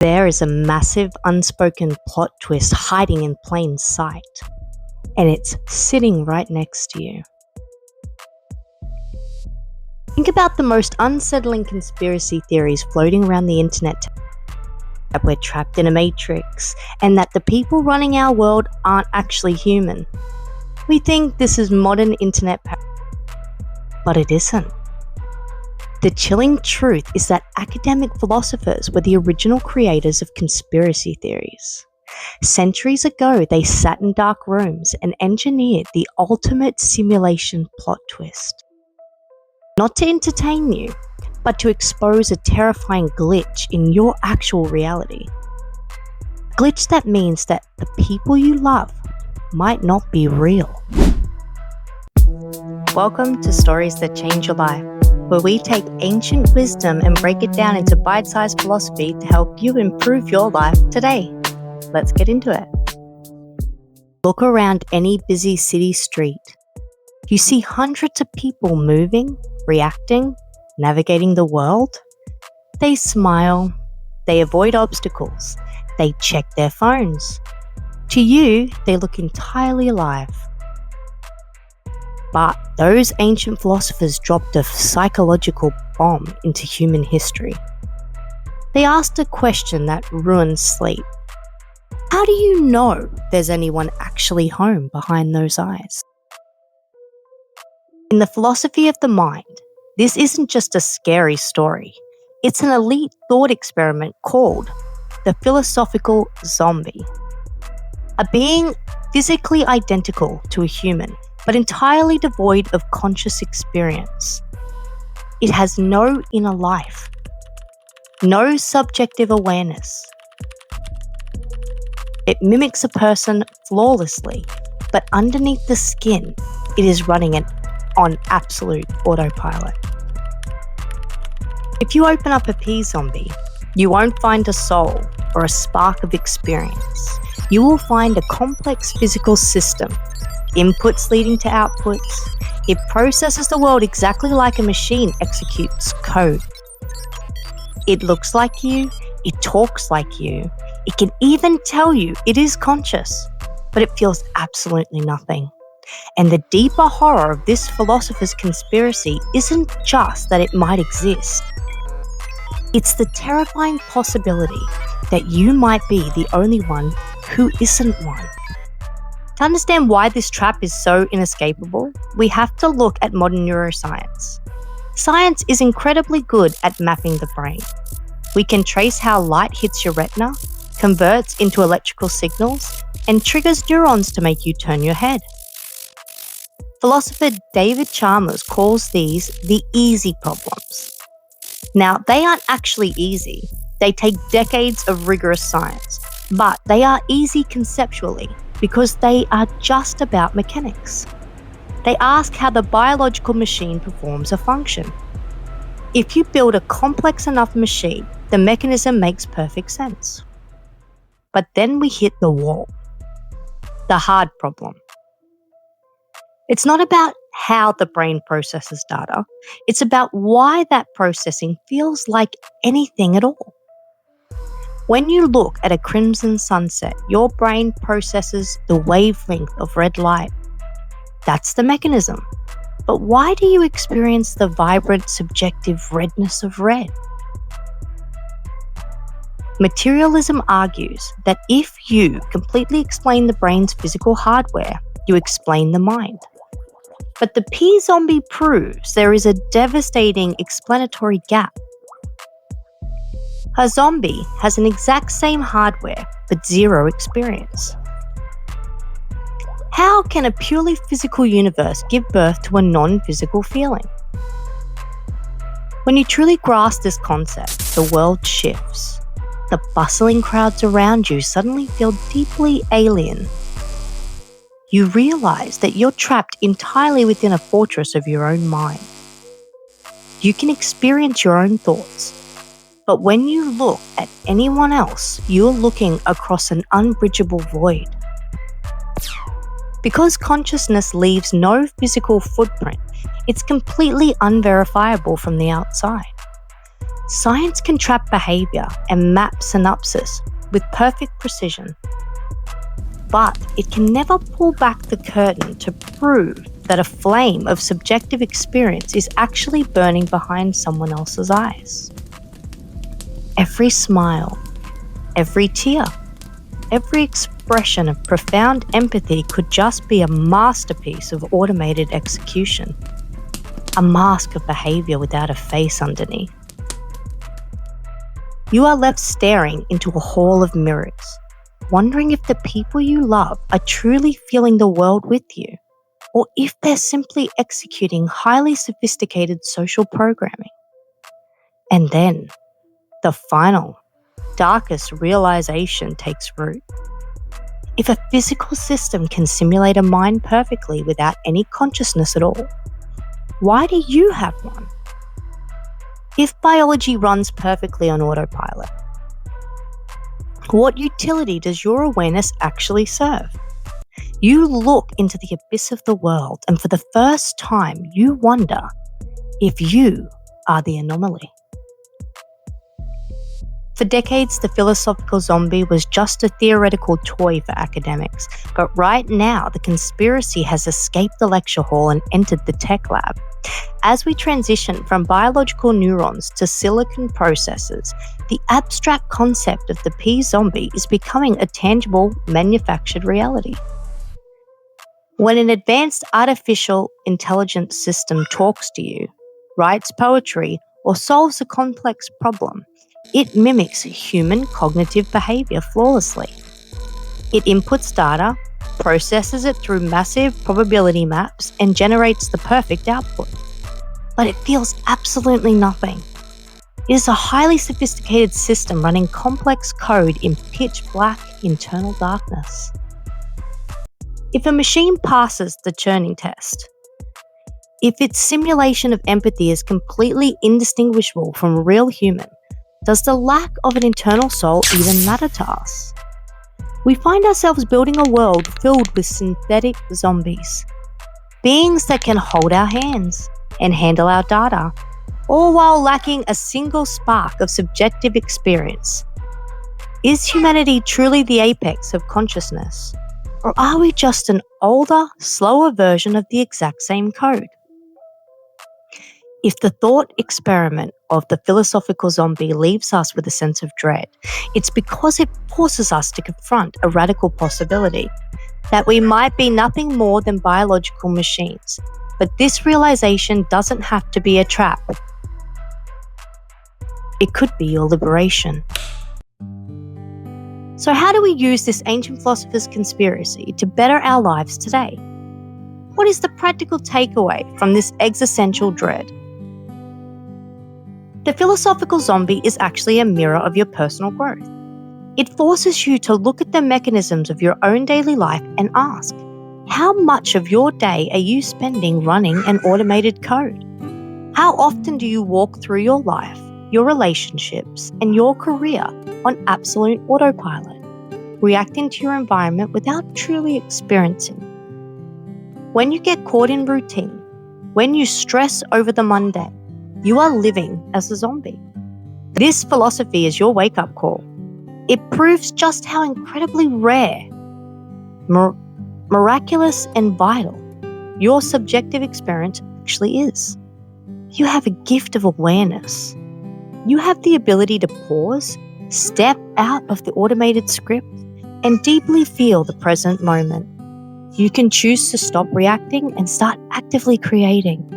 There is a massive unspoken plot twist hiding in plain sight, and it's sitting right next to you. Think about the most unsettling conspiracy theories floating around the internet, that we're trapped in a matrix and that the people running our world aren't actually human. We think this is modern internet but it isn't. The chilling truth is that academic philosophers were the original creators of conspiracy theories. Centuries ago, they sat in dark rooms and engineered the ultimate simulation plot twist. Not to entertain you, but to expose a terrifying glitch in your actual reality. Glitch that means that the people you love might not be real. Welcome to Stories That Change Your Life, where we take ancient wisdom and break it down into bite-sized philosophy to help you improve your life today. Let's get into it. Look around any busy city street. You see hundreds of people moving, reacting, navigating the world. They smile, they avoid obstacles, they check their phones. To you, they look entirely alive. But those ancient philosophers dropped a psychological bomb into human history. They asked a question that ruins sleep. How do you know there's anyone actually home behind those eyes? In the philosophy of the mind, this isn't just a scary story. It's an elite thought experiment called the philosophical zombie. A being physically identical to a human, but entirely devoid of conscious experience. It has no inner life, no subjective awareness. It mimics a person flawlessly, but underneath the skin, it is running on absolute autopilot. If you open up a pea zombie, you won't find a soul or a spark of experience. You will find a complex physical system, inputs leading to outputs. It processes the world exactly like a machine executes code. It looks like you, it talks like you, it can even tell you it is conscious, but it feels absolutely nothing. And the deeper horror of this philosopher's conspiracy isn't just that it might exist. It's the terrifying possibility that you might be the only one who isn't one. To understand why this trap is so inescapable, we have to look at modern neuroscience. Science is incredibly good at mapping the brain. We can trace how light hits your retina, converts into electrical signals, and triggers neurons to make you turn your head. Philosopher David Chalmers calls these the easy problems. Now, they aren't actually easy. They take decades of rigorous science, but they are easy conceptually because they are just about mechanics. They ask how the biological machine performs a function. If you build a complex enough machine, the mechanism makes perfect sense. But then we hit the wall, the hard problem. It's not about how the brain processes data, it's about why that processing feels like anything at all. When you look at a crimson sunset, your brain processes the wavelength of red light. That's the mechanism. But why do you experience the vibrant, subjective redness of red? Materialism argues that if you completely explain the brain's physical hardware, you explain the mind. But the pea zombie proves there is a devastating explanatory gap. A zombie has an exact same hardware, but zero experience. How can a purely physical universe give birth to a non-physical feeling? When you truly grasp this concept, the world shifts. The bustling crowds around you suddenly feel deeply alien. You realize that you're trapped entirely within a fortress of your own mind. You can experience your own thoughts, but when you look at anyone else, you're looking across an unbridgeable void. Because consciousness leaves no physical footprint, it's completely unverifiable from the outside. Science can trap behavior and map synapses with perfect precision, but it can never pull back the curtain to prove that a flame of subjective experience is actually burning behind someone else's eyes. Every smile, every tear, every expression of profound empathy could just be a masterpiece of automated execution, a mask of behavior without a face underneath. You are left staring into a hall of mirrors, wondering if the people you love are truly feeling the world with you, or if they're simply executing highly sophisticated social programming. And then, the final, darkest realization takes root. If a physical system can simulate a mind perfectly without any consciousness at all, why do you have one? If biology runs perfectly on autopilot, what utility does your awareness actually serve? You look into the abyss of the world, and for the first time, you wonder if you are the anomaly. For decades, the philosophical zombie was just a theoretical toy for academics, but right now, the conspiracy has escaped the lecture hall and entered the tech lab. As we transition from biological neurons to silicon processors, the abstract concept of the P-zombie is becoming a tangible, manufactured reality. When an advanced artificial intelligence system talks to you, writes poetry, or solves a complex problem, it mimics human cognitive behavior flawlessly. It inputs data, processes it through massive probability maps, and generates the perfect output. But it feels absolutely nothing. It is a highly sophisticated system running complex code in pitch black internal darkness. If a machine passes the Turing test, if its simulation of empathy is completely indistinguishable from a real human, does the lack of an internal soul even matter to us? We find ourselves building a world filled with synthetic zombies, beings that can hold our hands and handle our data, all while lacking a single spark of subjective experience. Is humanity truly the apex of consciousness, or are we just an older, slower version of the exact same code? If the thought experiment of the philosophical zombie leaves us with a sense of dread, it's because it forces us to confront a radical possibility that we might be nothing more than biological machines. But this realization doesn't have to be a trap. It could be your liberation. So how do we use this ancient philosopher's conspiracy to better our lives today? What is the practical takeaway from this existential dread? The philosophical zombie is actually a mirror of your personal growth. It forces you to look at the mechanisms of your own daily life and ask, how much of your day are you spending running an automated code? How often do you walk through your life, your relationships, and your career on absolute autopilot, reacting to your environment without truly experiencing? When you get caught in routine, when you stress over the mundane, you are living as a zombie. This philosophy is your wake-up call. It proves just how incredibly rare, miraculous, and vital your subjective experience actually is. You have a gift of awareness. You have the ability to pause, step out of the automated script, and deeply feel the present moment. You can choose to stop reacting and start actively creating.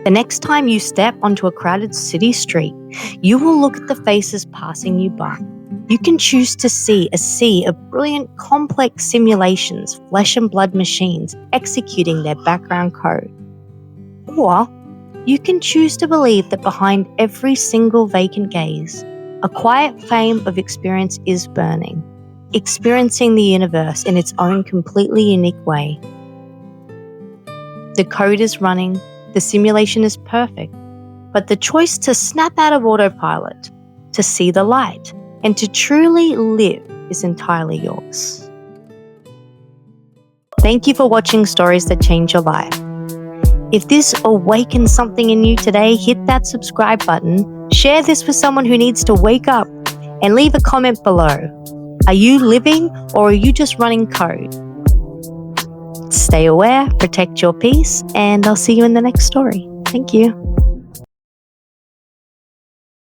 The next time you step onto a crowded city street, you will look at the faces passing you by. You can choose to see a sea of brilliant, complex simulations, flesh and blood machines executing their background code. Or you can choose to believe that behind every single vacant gaze, a quiet flame of experience is burning, experiencing the universe in its own completely unique way. The code is running, the simulation is perfect, but the choice to snap out of autopilot, to see the light, and to truly live is entirely yours. Thank you for watching Stories That Change Your Life. If this awakens something in you today, hit that subscribe button, Share this with someone who needs to wake up, and leave a comment below. Are you living, or are you just running code? Stay aware, protect your peace, and I'll see you in the next story. Thank you.